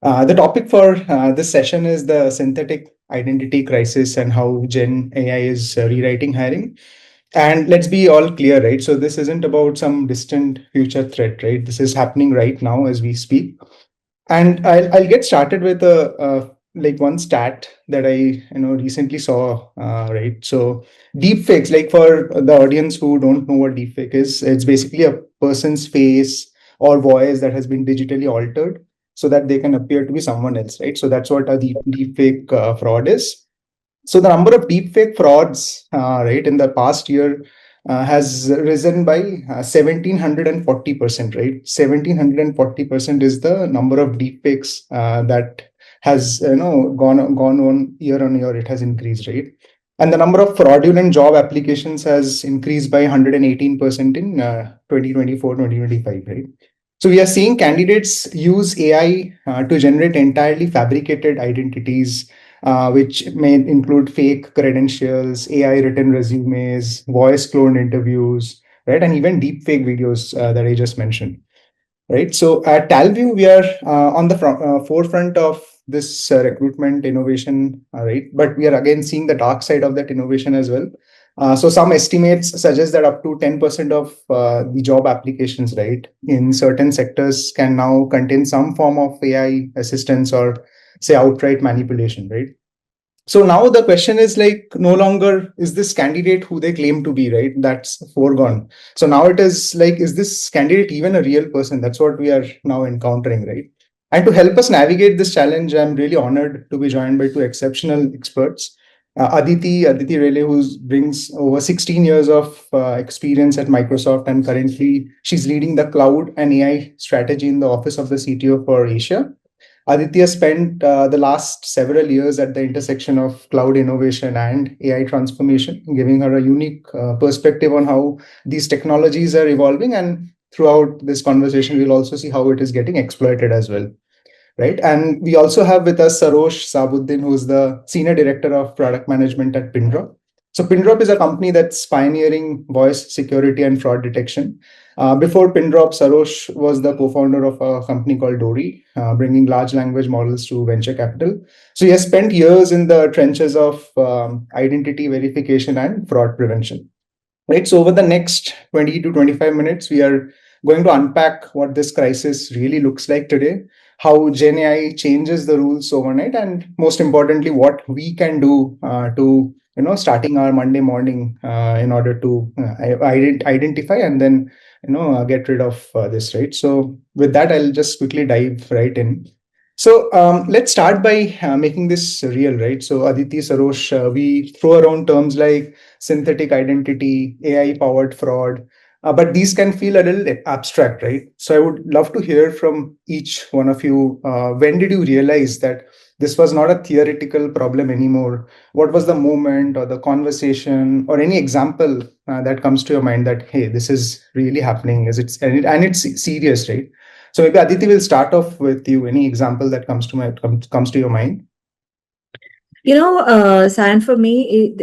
The topic for this session is the synthetic identity crisis and how Gen AI is rewriting hiring. And let's be all clear, right? So this isn't about some distant future threat, right? This is happening right now as we speak. And I'll get started with like one stat that I recently saw. Right, so deepfakes, like for the audience who don't know what deepfake is, it's basically a person's face or voice that has been digitally altered so that they can appear to be someone else, right? So that's what a deepfake fraud is. So the number of deepfake frauds, right, in the past year has risen by 1740%, right? 1740% is the number of deepfakes that has gone on year, it has increased, right? And the number of fraudulent job applications has increased by 118% in 2024, 2025, right? So we are seeing candidates use AI to generate entirely fabricated identities, which may include fake credentials, AI written resumes, voice cloned interviews, right, and even deep fake videos that I just mentioned, right? So at Talview, we are on the forefront of this recruitment innovation, right? But we are again seeing the dark side of that innovation as well. So some estimates suggest that up to 10% of the job applications, right, in certain sectors can now contain some form of AI assistance or say outright manipulation, right? So now the question is like no longer is this candidate who they claim to be, right? That's foregone. So now it is like, is this candidate even a real person? That's what we are now encountering, right? And to help us navigate this challenge, I'm really honored to be joined by two exceptional experts. Aditi Rele, who brings over 16 years of experience at Microsoft, and currently she's leading the cloud and AI strategy in the office of the CTO for Asia. Aditya spent the last several years at the intersection of cloud innovation and AI transformation, giving her a unique perspective on how these technologies are evolving. And throughout this conversation, we'll also see how it is getting exploited as well, right? And we also have with us Sarosh Sabuddin, who's the Senior Director of Product Management at Pindrop. So Pindrop is a company that's pioneering voice security and fraud detection. Before Pindrop, Sarosh was the co-founder of a company called Dory, bringing large language models to venture capital. So he has spent years in the trenches of identity verification and fraud prevention. Right. So over the next 20 to 25 minutes, we are going to unpack what this crisis really looks like today, how Gen AI changes the rules overnight, and most importantly, what we can do to starting our Monday morning in order to identify and then get rid of this. Right. So with that, I'll just quickly dive right in. So let's start by making this real, right? So Aditi, Sarosh, we throw around terms like synthetic identity, AI powered fraud, but these can feel a little abstract, right? So I would love to hear from each one of you. When did you realize that this was not a theoretical problem anymore? What was the moment or the conversation or any example that comes to your mind that, hey, this is really happening? Is it and it's serious, right? So maybe Aditi will start off with you. Any example that comes to your mind? Saran, for me,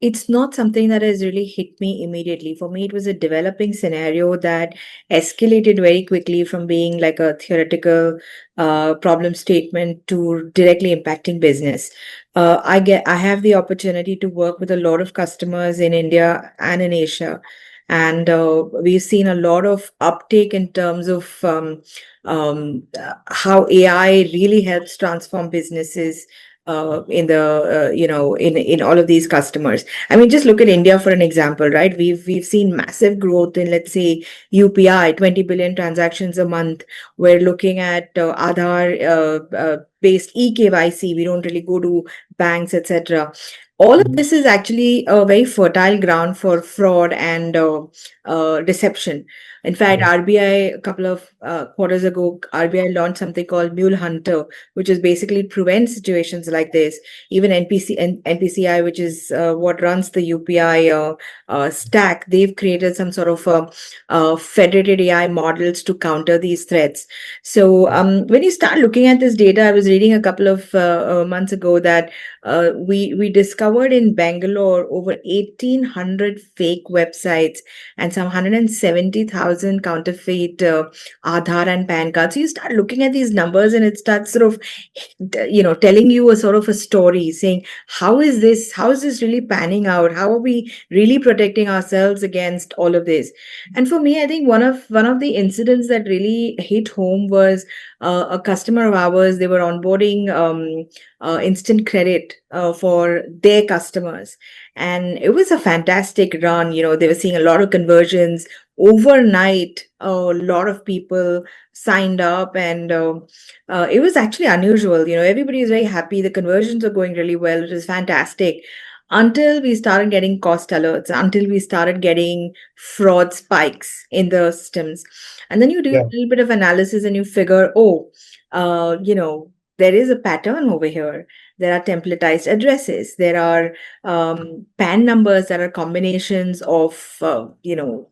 it's not something that has really hit me immediately. For me, it was a developing scenario that escalated very quickly from being like a theoretical problem statement to directly impacting business. I have the opportunity to work with a lot of customers in India and in Asia. And we've seen a lot of uptake in terms of how AI really helps transform businesses in the in all of these customers. I mean, just look at India for an example, right? We've seen massive growth in, let's say, UPI, 20 billion transactions a month. We're looking at Aadhaar based eKYC. We don't really go to banks, etc. All of this is actually a very fertile ground for fraud and deception. In fact, Right. RBI, a couple of quarters ago, RBI launched something called Mule Hunter, which is basically prevent situations like this. Even NPCI, which is what runs the UPI stack, they've created some sort of federated AI models to counter these threats. So when you start looking at this data, I was reading a couple of months ago that we discovered in Bangalore over 1,800 fake websites and some 170,000 100,000 counterfeit Aadhaar and PAN cards. So you start looking at these numbers and it starts sort of, telling you a sort of a story saying, how is this really panning out? How are we really protecting ourselves against all of this? And for me, I think one of the incidents that really hit home was a customer of ours. They were onboarding instant credit for their customers, and it was a fantastic run. They were seeing a lot of conversions overnight. A lot of people signed up, and it was actually unusual. Everybody was very happy. The conversions were going really well. It was fantastic until we started getting cost alerts, until we started getting fraud spikes in the systems. And then you do a Yeah. little bit of analysis and you figure, oh, there is a pattern over here. There are templatized addresses. There are PAN numbers that are combinations of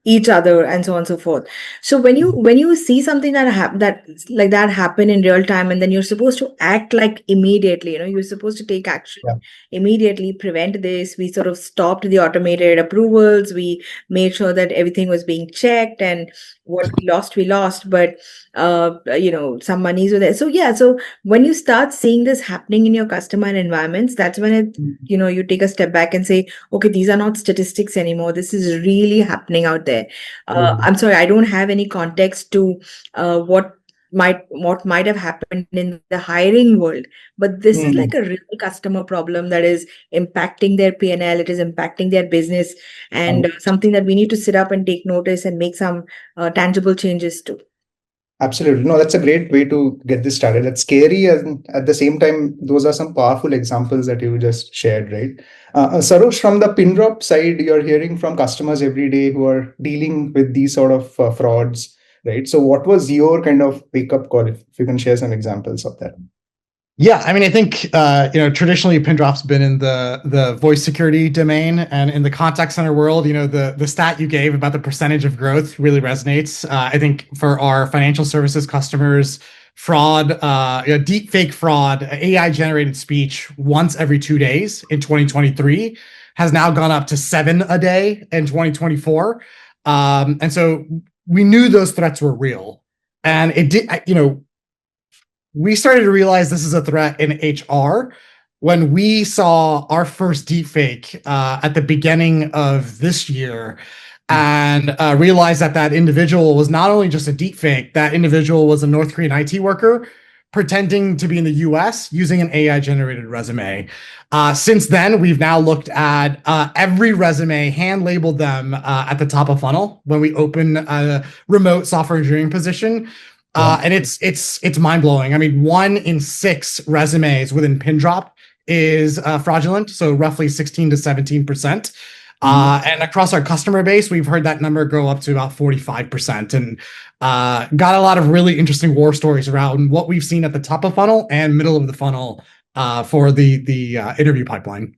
each other, and so on and so forth. So when you see something that like that happen in real time, and then you're supposed to act like immediately. You're supposed to take action Yeah. immediately, prevent this. We sort of stopped the automated approvals. We made sure that everything was being checked, and what we lost, but some monies were there. So yeah, so when you start seeing this happening in your customer environments, that's when you take a step back and say, okay, these are not statistics anymore. This is really happening out there. Absolutely. I'm sorry, I don't have any context to what might have happened in the hiring world, but this is like Mm. a real customer problem that is impacting their P&L. It is impacting their business, and something that we need to sit up and take notice and make some tangible changes to. Absolutely. No, that's a great way to get this started. It's scary, and at the same time, those are some powerful examples that you just shared, right? Sarosh, from the pin drop side, you're hearing from customers every day who are dealing with these sort of frauds, right? So, what was your kind of wake up call? If you can share some examples of that. Yeah, I mean, I think traditionally Pindrop's been in the voice security domain, and in the contact center world, the stat you gave about the percentage of growth really resonates. I think for our financial services customers, fraud, deep fake fraud, AI generated speech once every 2 days in 2023 has now gone up to 7 a day in 2024, and so we knew those threats were real, and it did. We started to realize this is a threat in HR when we saw our first deepfake at the beginning of this year, and realized that individual was not only just a deepfake, that individual was a North Korean IT worker pretending to be in the US using an AI generated resume. Since then, we've now looked at every resume, hand labeled them at the top of funnel when we open a remote software engineering position. And it's mind blowing. I mean, 1 in 6 resumes within Pindrop is fraudulent, so roughly 16 to 17%. And across our customer base, we've heard that number go up to about 45%, and got a lot of really interesting war stories around what we've seen at the top of funnel and middle of the funnel for the interview pipeline.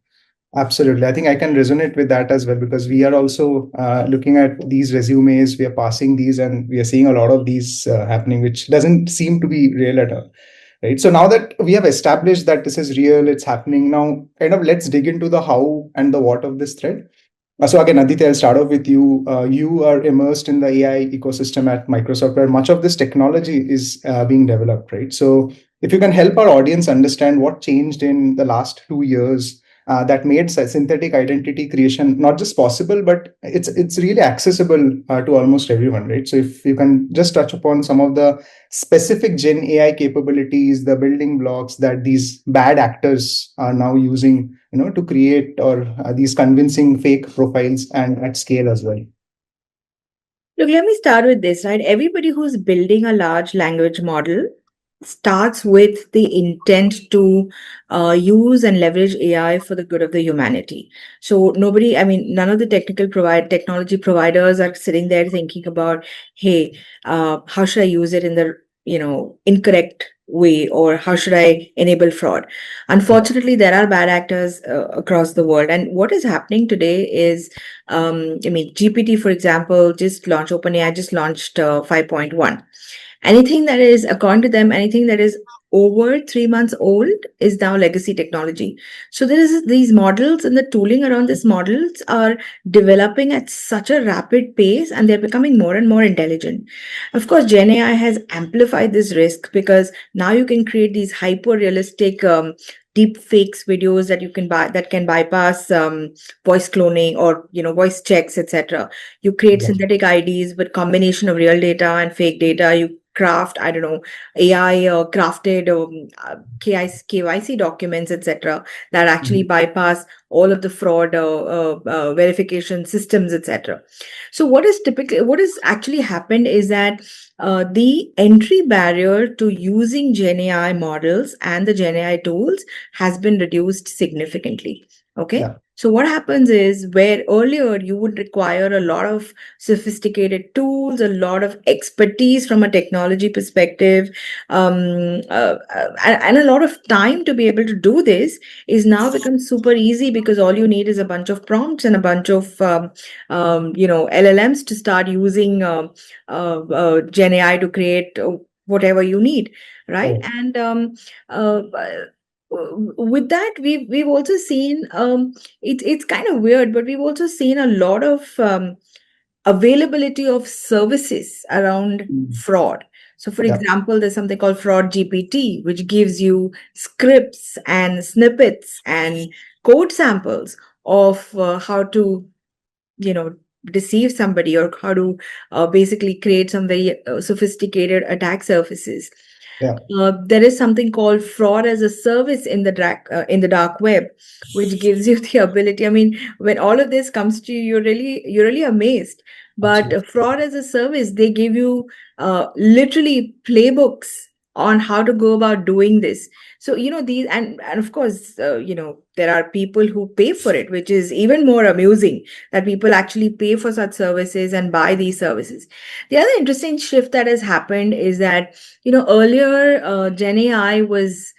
Absolutely. I think I can resonate with that as well, because we are also looking at these resumes, we are passing these, and we are seeing a lot of these happening, which doesn't seem to be real at all. Right. So now that we have established that this is real, it's happening now, kind of let's dig into the how and the what of this thread. So again, Aditya, I'll start off with you. You are immersed in the AI ecosystem at Microsoft, where much of this technology is being developed, right? So if you can help our audience understand what changed in the last 2 years that made synthetic identity creation not just possible, but it's really accessible to almost everyone, right? So if you can just touch upon some of the specific Gen AI capabilities, the building blocks that these bad actors are now using, to create or these convincing fake profiles and at scale as well. Look, let me start with this, right? Everybody who's building a large language model starts with the intent to use and leverage AI for the good of the humanity. So none of the technology providers are sitting there thinking about, hey, how should I use it in the incorrect way, or how should I enable fraud? Unfortunately, there are bad actors across the world, and what is happening today is, GPT, for example, OpenAI just launched 5.1. Anything that is, according to them, anything that is over 3 months old is now legacy technology. So there is these models, and the tooling around these models are developing at such a rapid pace, and they're becoming more and more intelligent. Of course, Gen AI has amplified this risk because now you can create these hyper realistic deep fakes videos that you can buy that can bypass voice cloning or voice checks, etc. You create Exactly. synthetic IDs with combination of real data and fake data. You craft, I don't know, AI crafted KYC documents, etc., that actually Mhm. bypass all of the fraud verification systems, etc. So what is actually happened is that the entry barrier to using Gen AI models and the Gen AI tools has been reduced significantly. Okay. Yeah. So what happens is, where earlier you would require a lot of sophisticated tools, a lot of expertise from a technology perspective, and a lot of time to be able to do this, is now become super easy because all you need is a bunch of prompts and a bunch of LLMs to start using Gen AI to create whatever you need, right? Correct. And with that, we've also seen it's kind of weird, but we've also seen a lot of availability of services around Mm. fraud. So, for Yeah. example, there's something called Fraud GPT, which gives you scripts and snippets and code samples of how to, you know, deceive somebody, or how to basically create some very sophisticated attack surfaces. Yeah. There is something called fraud as a service in the dark web, which gives you the ability. I mean, when all of this comes to you, you're really amazed. But Absolutely. fraud as a service, they give you literally playbooks on how to go about doing this. So these, and of course, there are people who pay for it, which is even more amusing, that people actually pay for such services and buy these services. The other interesting shift that has happened is that earlier, Gen AI was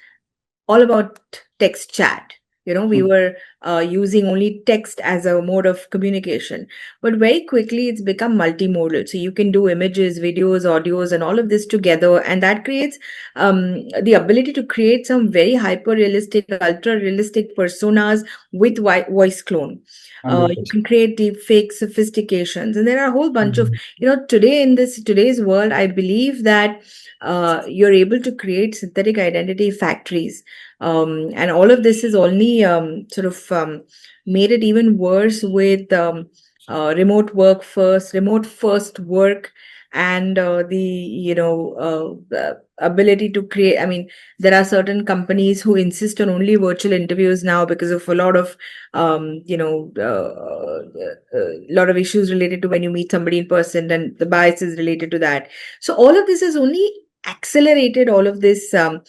all about text chat. We Mm. were using only text as a mode of communication. But very quickly, it's become multimodal. So you can do images, videos, audios, and all of this together. And that creates the ability to create some very hyper realistic, ultra realistic personas with voice clone. You 100%. can create deep fake sophistications. And there are a whole bunch of, Mhm. today, in today's world, I believe that you're able to create synthetic identity factories. And all of this is only sort of made it even worse with remote first work, and the ability to create. I mean, there are certain companies who insist on only virtual interviews now because of a lot of lot of issues related to when you meet somebody in person, and the biases related to that. So all of this has only accelerated all of this um,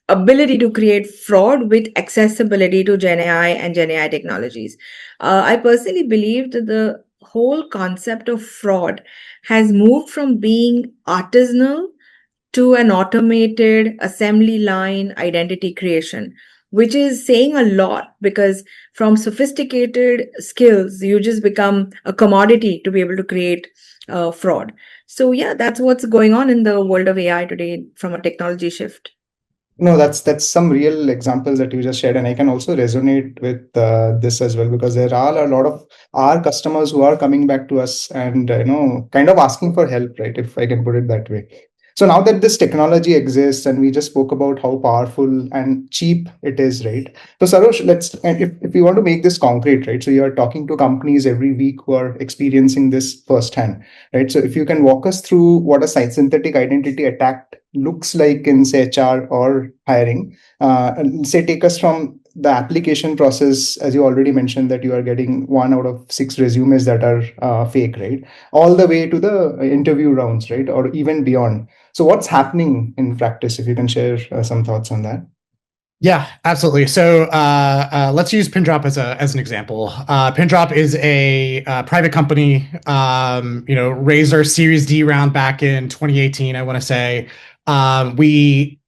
ability to create fraud with accessibility to Gen AI and Gen AI technologies. I personally believe that the whole concept of fraud has moved from being artisanal to an automated assembly line identity creation, which is saying a lot, because from sophisticated skills, you just become a commodity to be able to create fraud. So, yeah, that's what's going on in the world of AI today from a technology shift. No, that's some real examples that you just shared, and I can also resonate with this as well, because there are a lot of our customers who are coming back to us and kind of asking for help, right? If I can put it that way. So now that this technology exists, and we just spoke about how powerful and cheap it is, right? So Sarosh, and if you want to make this concrete, right? So you are talking to companies every week who are experiencing this firsthand, right? So if you can walk us through what a synthetic identity attack looks like in, say, HR or hiring, and say, take us from the application process, as you already mentioned, that you are getting 1 out of 6 resumes that are fake, right? All the way to the interview rounds, right? Or even beyond. So what's happening in practice, if you can share some thoughts on that? Yeah, absolutely. So let's use Pindrop as an example. Pindrop is a private company. Raised our Series D round back in 2018. I want to say we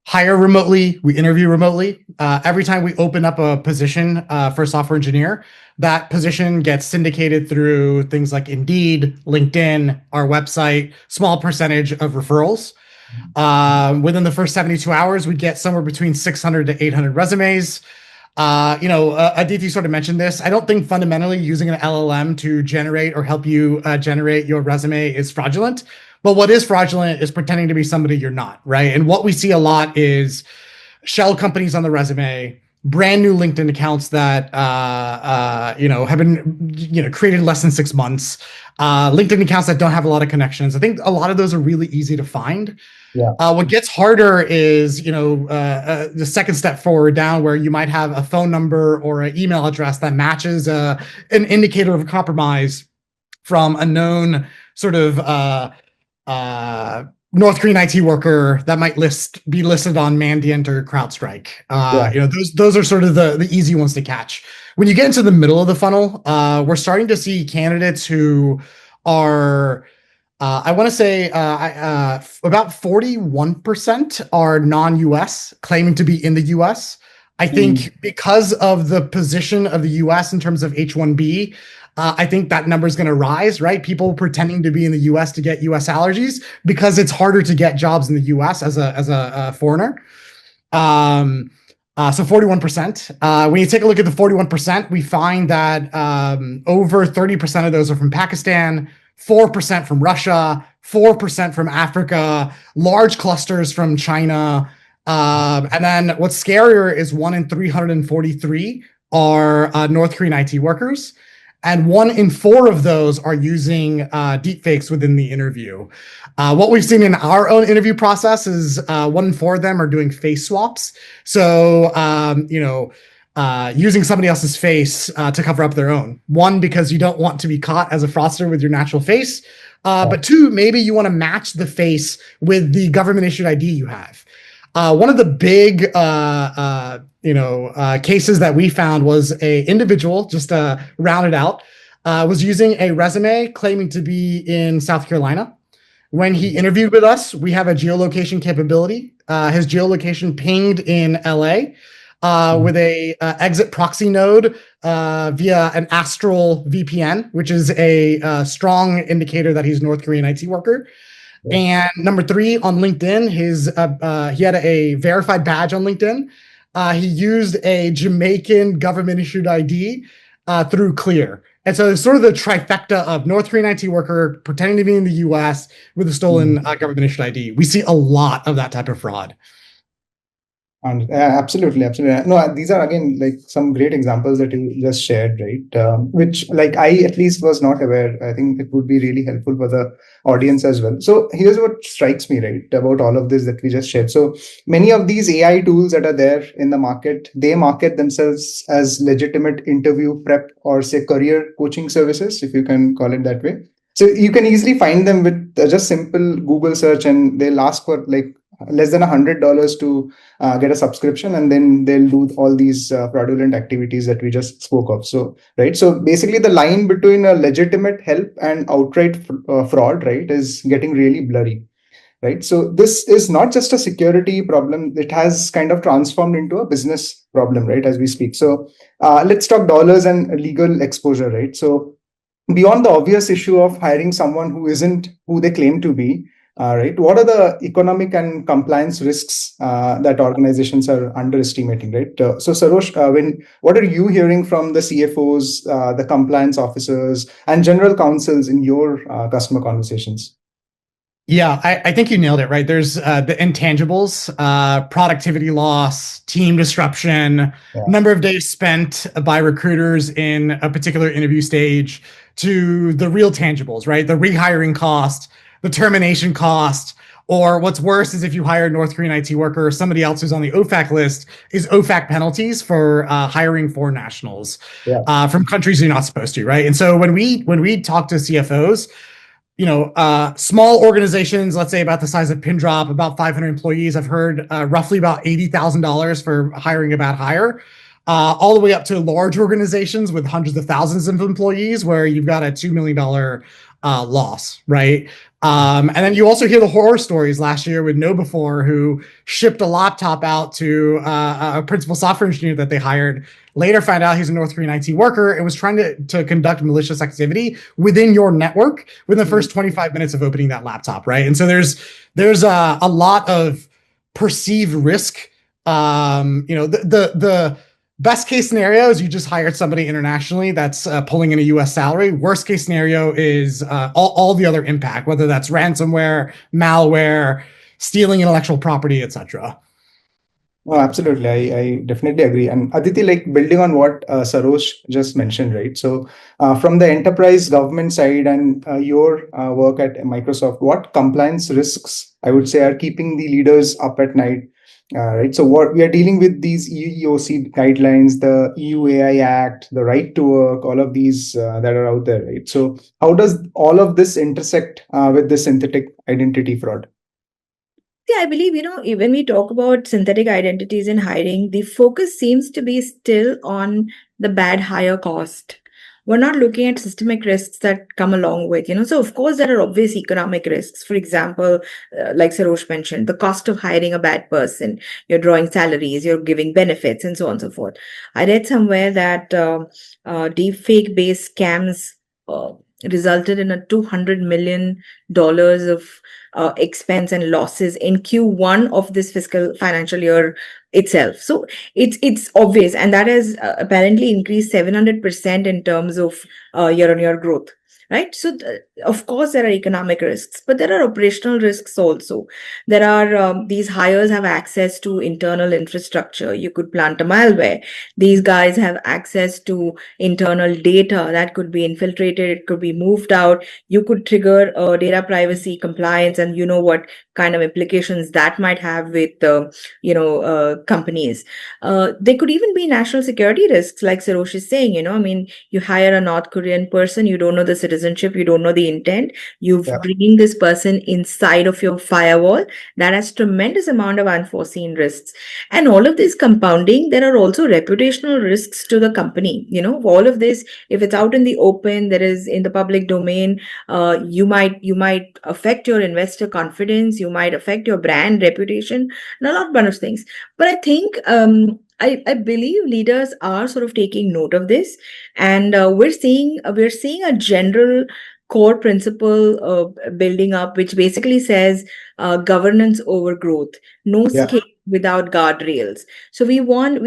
hire remotely, we interview remotely. Every time we open up a position for a software engineer, that position gets syndicated through things like Indeed, LinkedIn, our website, small percentage of referrals. Within the first 72 hours, we get somewhere between 600 to 800 resumes. Aditi sort of mentioned this. I don't think fundamentally using an LLM to generate or help you generate your resume is fraudulent. But what is fraudulent is pretending to be somebody you're not, right? And what we see a lot is shell companies on the resume, brand new LinkedIn accounts that have been created less than 6 months, LinkedIn accounts that don't have a lot of connections. I think a lot of those are really easy to find. Yeah. What gets harder is, the second step forward down, where you might have a phone number or an email address that matches an indicator of a compromise from a known sort of North Korean IT worker that might be listed on Mandiant or CrowdStrike. Those are sort of the easy ones to catch. When you get into the middle of the funnel, we're starting to see candidates who are I want to say about 41% are non-US, claiming to be in the US. I think because of the position of the US in terms of H-1B, I think that number is going to rise, right? People pretending to be in the US to get US allergies because it's harder to get jobs in the US as a foreigner. So 41%. When you take a look at the 41%, we find that over 30% of those are from Pakistan, 4% from Russia, 4% from Africa, large clusters from China. And then what's scarier is 1 in 343 are North Korean IT workers. And 1 in 4 of those are using deepfakes within the interview. What we've seen in our own interview process is 1 in 4 of them are doing face swaps. So, using somebody else's face to cover up their own. 1, because you don't want to be caught as a fraudster with your natural face. But 2, maybe you want to match the face with the government issued ID you have. One of the big cases that we found was a individual, just to round it out, was using a resume claiming to be in South Carolina. When he interviewed with us, we have a geolocation capability. His geolocation pinged in LA with a exit proxy node via an Astral VPN, which is a strong indicator that he's a North Korean IT worker. And number 3, on LinkedIn, he had a verified badge on LinkedIn. He used a Jamaican government issued ID through Clear. And so it's sort of the trifecta of North Korean IT worker pretending to be in the US with a stolen government issued ID. We see a lot of that type of fraud. And absolutely. No, these are again like some great examples that you just shared, right? Which like I at least was not aware. I think it would be really helpful for the audience as well. So here's what strikes me, right, about all of this that we just shared. So many of these AI tools that are there in the market, they market themselves as legitimate interview prep or say career coaching services, if you can call it that way. So you can easily find them with just simple Google search, and they'll ask for like less than $100 to get a subscription, and then they'll do all these fraudulent activities that we just spoke of. So, right. So basically the line between a legitimate help and outright fraud, right, is getting really blurry. Right. So this is not just a security problem. It has kind of transformed into a business problem, right, as we speak. So let's talk dollars and legal exposure, right? So beyond the obvious issue of hiring someone who isn't who they claim to be, right, what are the economic and compliance risks that organizations are underestimating, right? So Sarosh, what are you hearing from the CFOs, the compliance officers, and general counsels in your customer conversations? Yeah, I think you nailed it, right? There's the intangibles, productivity loss, team disruption, number of days spent by recruiters in a particular interview stage, to the real tangibles, right? The rehiring cost, the termination cost, or what's worse is if you hire a North Korean IT worker or somebody else who's on the OFAC list, is OFAC penalties for hiring foreign nationals from countries you're not supposed to, right? And so when we talk to CFOs, small organizations, let's say about the size of Pindrop, about 500 employees, I've heard roughly about $80,000 for hiring a bad hire, all the way up to large organizations with hundreds of thousands of employees where you've got a $2 million loss, right? And then you also hear the horror stories last year with KnowBe4, who shipped a laptop out to a principal software engineer that they hired. Later found out he's a North Korean IT worker and was trying to conduct malicious activity within your network within the first 25 minutes of opening that laptop, right? And so there's a lot of perceived risk. The best case scenario is you just hired somebody internationally that's pulling in a US salary. Worst case scenario is all the other impact, whether that's ransomware, malware, stealing intellectual property, etc. Oh, absolutely. I definitely agree. And Aditi, like building on what Sarosh just mentioned, right? So, from the enterprise government side and your work at Microsoft, what compliance risks I would say are keeping the leaders up at night? Right. So, what we are dealing with these EEOC guidelines, the EU AI Act, the right to work, all of these that are out there, right? So, how does all of this intersect with the synthetic identity fraud? Yeah, I believe, when we talk about synthetic identities in hiring, the focus seems to be still on the bad hire cost. We're not looking at systemic risks that come along with, So, of course, there are obvious economic risks. For example, like Sarosh mentioned, the cost of hiring a bad person, you're drawing salaries, you're giving benefits, and so on and so forth. I read somewhere that deepfake based scams resulted in a $200 million of expense and losses in Q1 of this fiscal financial year itself. So it's obvious, and that has apparently increased 700% in terms of year-on-year growth. Right. So, of course, there are economic risks, but there are operational risks also. There are these hires have access to internal infrastructure. You could plant a malware. These guys have access to internal data that could be infiltrated. It could be moved out. You could trigger data privacy compliance, and you know what kind of implications that might have with companies. There could even be national security risks, like Sarosh is saying. I mean, you hire a North Korean person, you don't know the citizenship, you don't know the intent. You're bringing this person inside of your firewall. That has tremendous amount of unforeseen risks, and all of this compounding. There are also reputational risks to the company. All of this, if it's out in the open, there is in the public domain, you might affect your investor confidence, you might affect your brand reputation, and a lot of things. But I think I believe leaders are sort of taking note of this, and we're seeing a general core principle building up, which basically says governance over growth, no scale without guardrails. So we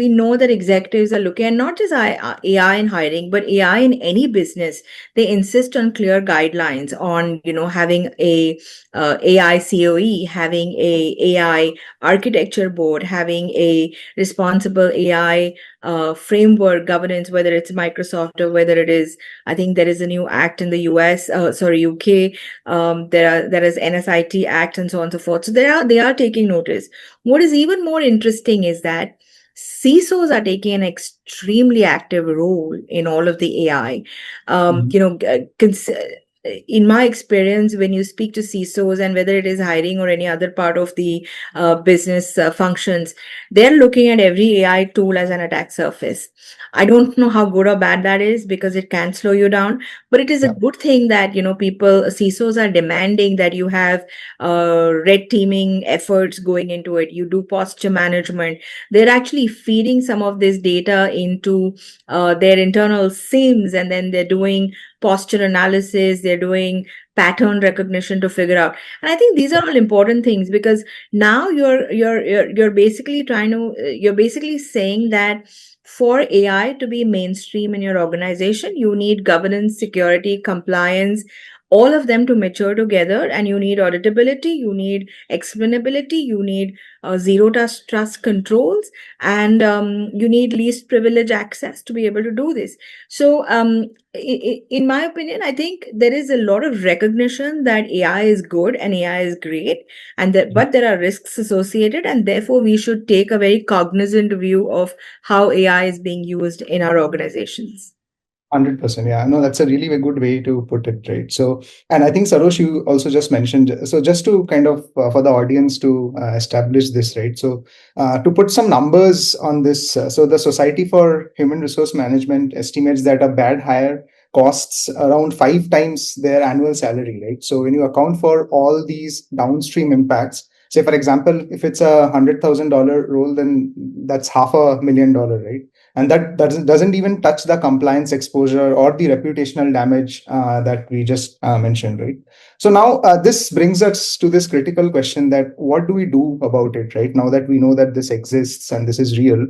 know that executives are looking at not just AI in hiring, but AI in any business. They insist on clear guidelines on, having a AI COE, having a AI architecture board, having a responsible AI framework governance, whether it's Microsoft or whether it is, I think there is a new act in the UK. There is NSIT Act and so on and so forth. So they are taking notice. What is even more interesting is that CISOs are taking an extremely active role in all of the AI. In my experience, when you speak to CISOs, and whether it is hiring or any other part of the business functions, they're looking at every AI tool as an attack surface. I don't know how good or bad that is, because it can slow you down, but it is a good thing that, CISOs are demanding that you have red teaming efforts going into it. You do posture management. They're actually feeding some of this data into their internal SIMs, and then they're doing posture analysis, they're doing pattern recognition to figure out. And I think these are all important things, because now you're basically you're basically saying that for AI to be mainstream in your organization, you need governance, security, compliance, all of them to mature together, and you need auditability, you need explainability, you need zero trust controls, and you need least privilege access to be able to do this. So in my opinion, I think there is a lot of recognition that AI is good and AI is great, and but there are risks associated, and therefore we should take a very cognizant view of how AI is being used in our organizations. 100%. Yeah, no, that's a really good way to put it, right? So, and I think Sarosh, you also just mentioned, so just to kind of for the audience to establish this, right? So, to put some numbers on this, so the Society for Human Resource Management estimates that a bad hire costs around 5 times their annual salary, right? So when you account for all these downstream impacts, say for example, if it's $100,000 role, then that's $500,000, right? And that doesn't even touch the compliance exposure or the reputational damage that we just mentioned, right? So now this brings us to this critical question, that what do we do about it, right? Now that we know that this exists and this is real.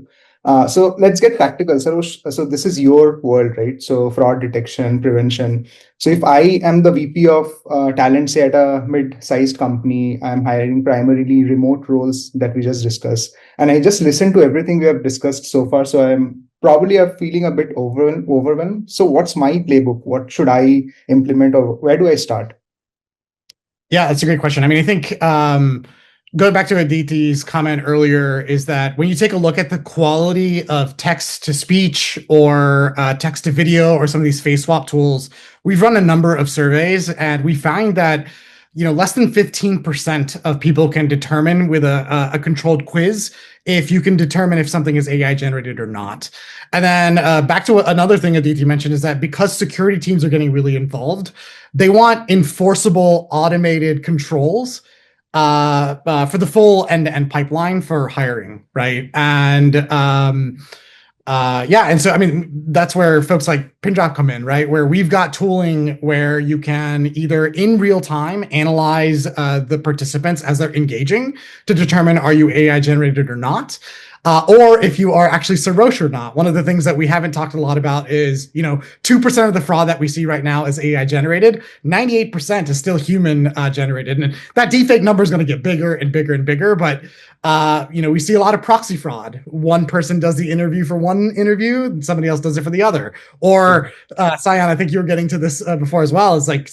So let's get practical. So this is your world, right? So fraud detection, prevention. So if I am the VP of talent, say at a mid-sized company, I'm hiring primarily remote roles that we just discussed, and I just listened to everything we have discussed so far. So I'm probably feeling a bit overwhelmed. So what's my playbook? What should I implement, or where do I start? Yeah, that's a great question. I mean, I think going back to Aditi's comment earlier, is that when you take a look at the quality of text to speech or text to video or some of these face swap tools, we've run a number of surveys and we find that less than 15% of people can determine with a controlled quiz if you can determine if something is AI generated or not. And then back to another thing Aditi mentioned, is that because security teams are getting really involved, they want enforceable automated controls for the full end-to-end pipeline for hiring, right? And and so I mean that's where folks like Pindrop come in, right? Where we've got tooling where you can either in real time analyze the participants as they're engaging to determine are you AI generated or not. Or if you are actually Sarosh or not. One of the things that we haven't talked a lot about is, 2% of the fraud that we see right now is AI generated. 98% is still human generated. And that deepfake number is going to get bigger and bigger and bigger. But, we see a lot of proxy fraud. One person does the interview for one interview and somebody else does it for the other. Or, Sayan, I think you were getting to this before as well. It's like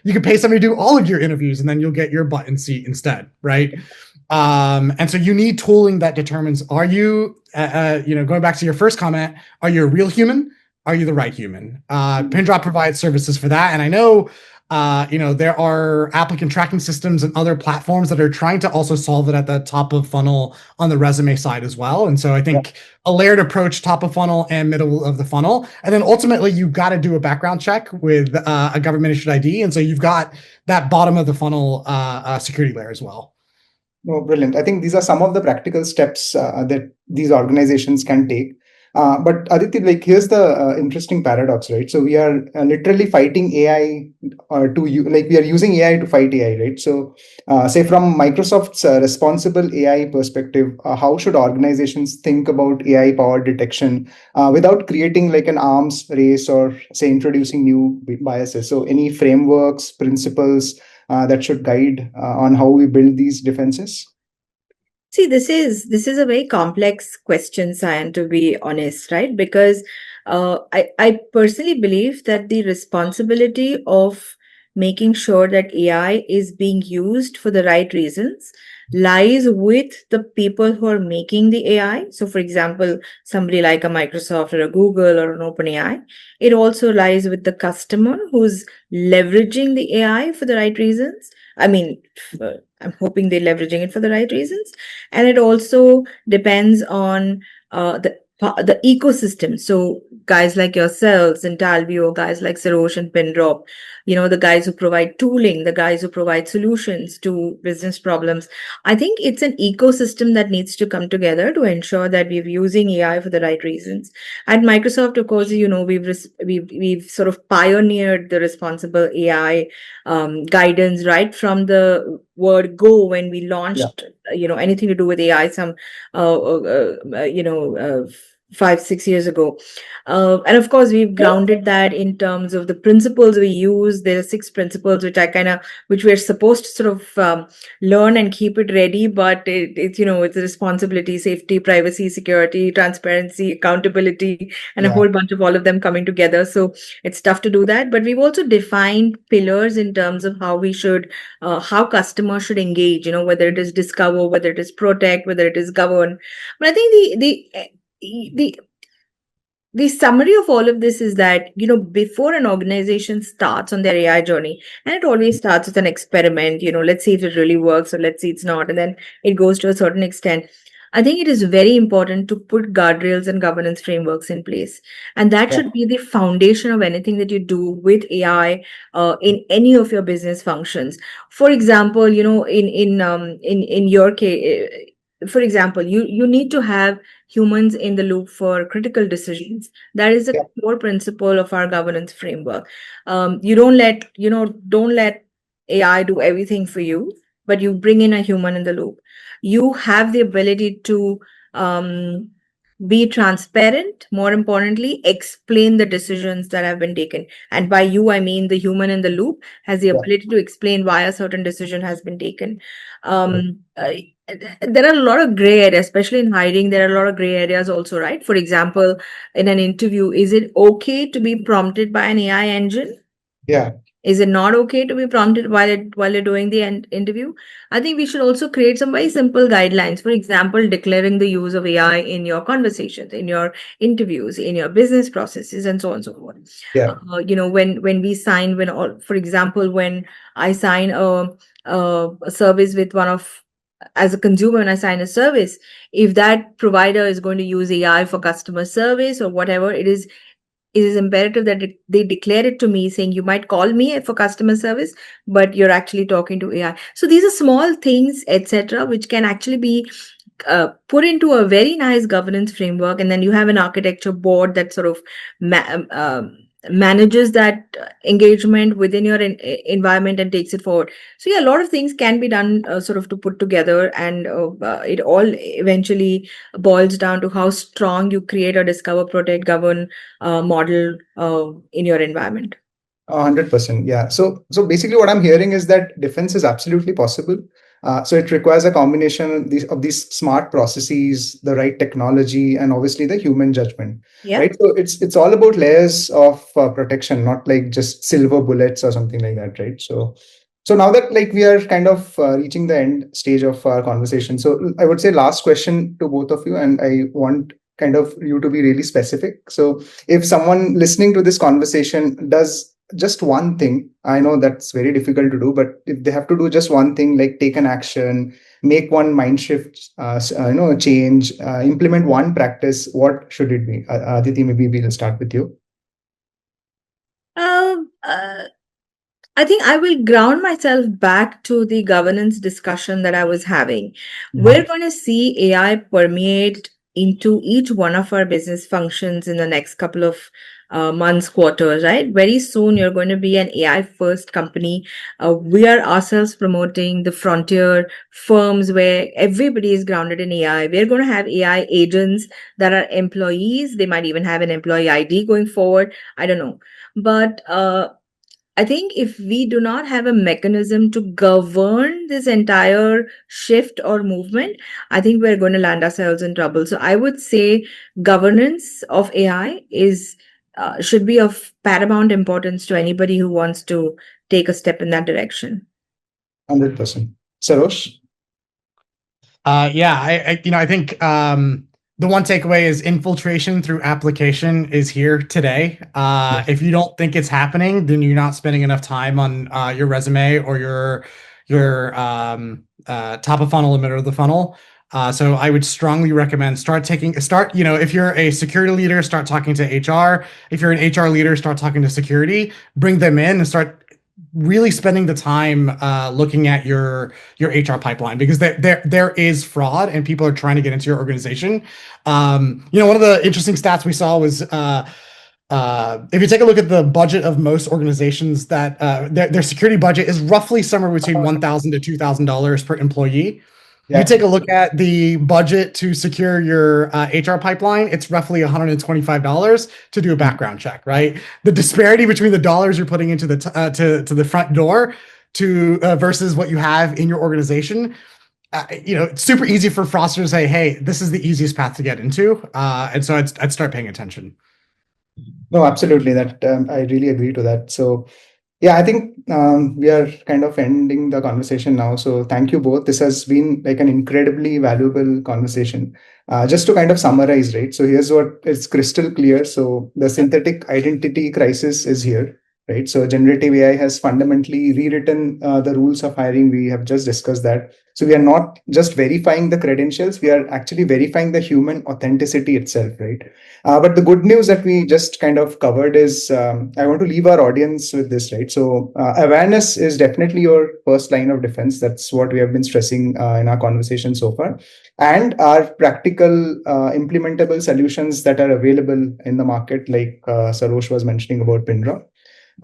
you can pay somebody to do all of your interviews and then you'll get your button seat instead, right? And so you need tooling that determines, are you, going back to your first comment, are you a real human? Are you the right human? Pindrop provides services for that. And I know, there are applicant tracking systems and other platforms that are trying to also solve it at the top of funnel on the resume side as well. And so I think a layered approach, top of funnel and middle of the funnel. And then ultimately you've got to do a background check with a government issued ID. And so you've got that bottom of the funnel security layer as well. Oh, brilliant. I think these are some of the practical steps that these organizations can take. But Aditi, here's the interesting paradox, right? So we are literally fighting AI we are using AI to fight AI, right? So say from Microsoft's responsible AI perspective, how should organizations think about AI powered detection without creating an arms race or say introducing new biases? So any frameworks, principles that should guide on how we build these defenses? See, this is a very complex question, Sayan, to be honest, right? Because I personally believe that the responsibility of making sure that AI is being used for the right reasons lies with the people who are making the AI. So, for example, somebody like a Microsoft or a Google or an OpenAI. It also lies with the customer who's leveraging the AI for the right reasons. I mean, I'm hoping they're leveraging it for the right reasons. And it also depends on the ecosystem. So guys like yourselves and Talview, guys like Sarosh and Pindrop, the guys who provide tooling, the guys who provide solutions to business problems. I think it's an ecosystem that needs to come together to ensure that we're using AI for the right reasons. At Microsoft, of course, we've sort of pioneered the responsible AI guidance right from the word go when we launched, anything to do with AI some 5-6 years ago. And of course, we've grounded that in terms of the principles we use. There are 6 principles which we're supposed to sort of learn and keep it ready. But it's responsibility, safety, privacy, security, transparency, accountability, and a whole bunch of all of them coming together. So it's tough to do that. But we've also defined pillars in terms of how we should, how customers should engage, whether it is discover, whether it is protect, whether it is govern. But I think the summary of all of this is that, before an organization starts on their AI journey, and it always starts with an experiment, let's see if it really works or let's see it's not, and then it goes to a certain extent. I think it is very important to put guardrails and governance frameworks in place. And that Yeah. should be the foundation of anything that you do with AI in any of your business functions. For example, in your case, for example, you need to have humans in the loop for critical decisions. That is the Yeah. core principle of our governance framework. You don't let AI do everything for you, but you bring in a human in the loop. You have the ability to um, be transparent, more importantly, explain the decisions that have been taken. And by you, I mean the human in the loop has the Yeah. ability to explain why a certain decision has been taken. Right. There are a lot of gray areas, especially in hiring. There are a lot of gray areas also, right? For example, in an interview, is it okay to be prompted by an AI engine? Yeah. Is it not okay to be prompted while you're doing the interview? I think we should also create some very simple guidelines. For example, declaring the use of AI in your conversations, in your interviews, in your business processes, and so on and so forth. Yeah. When we sign, for example, when I sign a service with one of as a consumer, when I sign a service, if that provider is going to use AI for customer service or whatever, it is imperative that they declare it to me saying you might call me for customer service, but you're actually talking to AI. So these are small things, etc., which can actually be put into a very nice governance framework, and then you have an architecture board that sort of manages that engagement within your environment and takes it forward. So yeah, a lot of things can be done sort of to put together, and it all eventually boils down to how strong you create a discover, protect, govern model in your environment. 100%. Yeah. So basically, what I'm hearing is that defense is absolutely possible. So it requires a combination of these smart processes, the right technology, and obviously the human judgment. Yeah. Right. So it's all about layers of protection, not like just silver bullets or something like that. Right. So now that like we are kind of reaching the end stage of our conversation, so I would say last question to both of you, and I want kind of you to be really specific. So if someone listening to this conversation does just one thing, I know that's very difficult to do, but if they have to do just one thing, like take an action, make one mind shift, change, implement one practice, what should it be? Aditi, maybe we'll start with you. Um, uh, I think I will ground myself back to the governance discussion that I was having. We're Mhm. going to see AI permeate into each one of our business functions in the next couple of months, quarters, right? Very soon, you're going to be an AI first company. We are ourselves promoting the frontier firms where everybody is grounded in AI. We're going to have AI agents that are employees. They might even have an employee ID going forward. I don't know. But I think if we do not have a mechanism to govern this entire shift or movement, I think we're going to land ourselves in trouble. So I would say governance of AI is should be of paramount importance to anybody who wants to take a step in that direction. 100%. Sarosh? I think the one takeaway is infiltration through application is here today. Yeah. If you don't think it's happening, then you're not spending enough time on your resume or your top of funnel and middle of the funnel. So I would strongly recommend if you're a security leader, start talking to HR. If you're an HR leader, start talking to security. Bring them in and start really spending the time looking at your HR pipeline, because there is fraud and people are trying to get into your organization. One of the interesting stats we saw was if you take a look at the budget of most organizations, that their security budget is roughly somewhere between $1,000 to $2,000 per employee. You Yeah. take a look at the budget to secure your HR pipeline, it's roughly $125 to do a background check, right? The disparity between the dollars you're putting into the to the front door to versus what you have in your organization. It's super easy for fraudsters to say, hey, this is the easiest path to get into. And so I'd start paying attention. No, absolutely. That I really agree to that. So yeah, I think we are kind of ending the conversation now. So thank you both. This has been like an incredibly valuable conversation. Just to kind of summarize, right? So here's what it's crystal clear. So the synthetic identity crisis is here. right? So generative AI has fundamentally rewritten the rules of hiring. We have just discussed that. So we are not just verifying the credentials, we are actually verifying the human authenticity itself, right? But the good news that we just kind of covered is I want to leave our audience with this, right? So awareness is definitely your first line of defense. That's what we have been stressing in our conversation so far. And our practical implementable solutions that are available in the market, like Sarosh was mentioning about Pindra.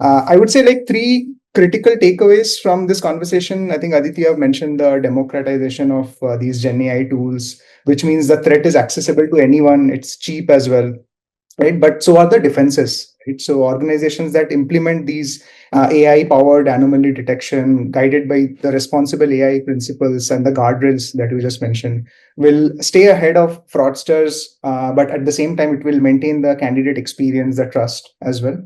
I would say like three critical takeaways from this conversation. I think Aditya mentioned the democratization of these Gen AI tools, which means the threat is accessible to anyone. It's cheap as well, right? But so are the defenses, right? So organizations that implement these AI powered anomaly detection guided by the responsible AI principles and the guardrails that you just mentioned will stay ahead of fraudsters, but at the same time it will maintain the candidate experience, the trust as well.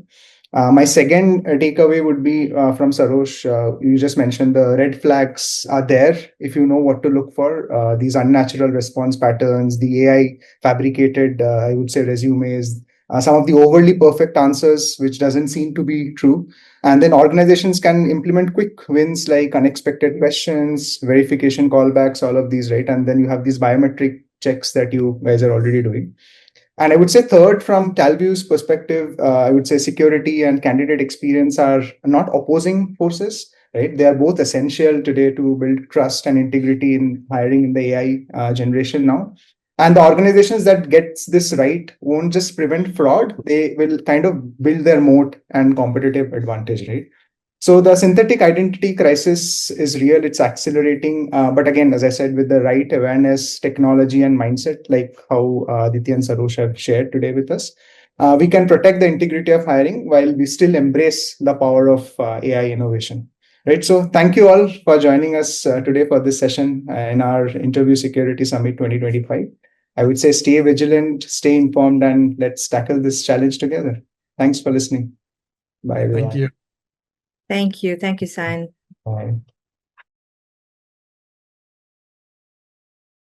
My second takeaway would be from Sarosh. You just mentioned the red flags are there if you know what to look for. These unnatural response patterns, the AI fabricated, I would say, resumes, some of the overly perfect answers, which doesn't seem to be true. And then organizations can implement quick wins like unexpected questions, verification callbacks, all of these, right? And then you have these biometric checks that you guys are already doing. And I would say third, from Talview's perspective, I would say security and candidate experience are not opposing forces, right? They are both essential today to build trust and integrity in hiring in the AI generation now. And the organizations that gets this right won't just prevent fraud; they will kind of build their moat and competitive advantage, right? So the synthetic identity crisis is real. It's accelerating. But again, as I said, with the right awareness, technology, and mindset, like how Aditya and Sarosh have shared today with us, we can protect the integrity of hiring while we still embrace the power of AI innovation. Right. So thank you all for joining us today for this session in our Interview Security Summit 2025. I would say stay vigilant, stay informed, and let's tackle this challenge together. Thanks for listening. Bye, everyone. Thank you. Thank you. Thank you, San. Bye.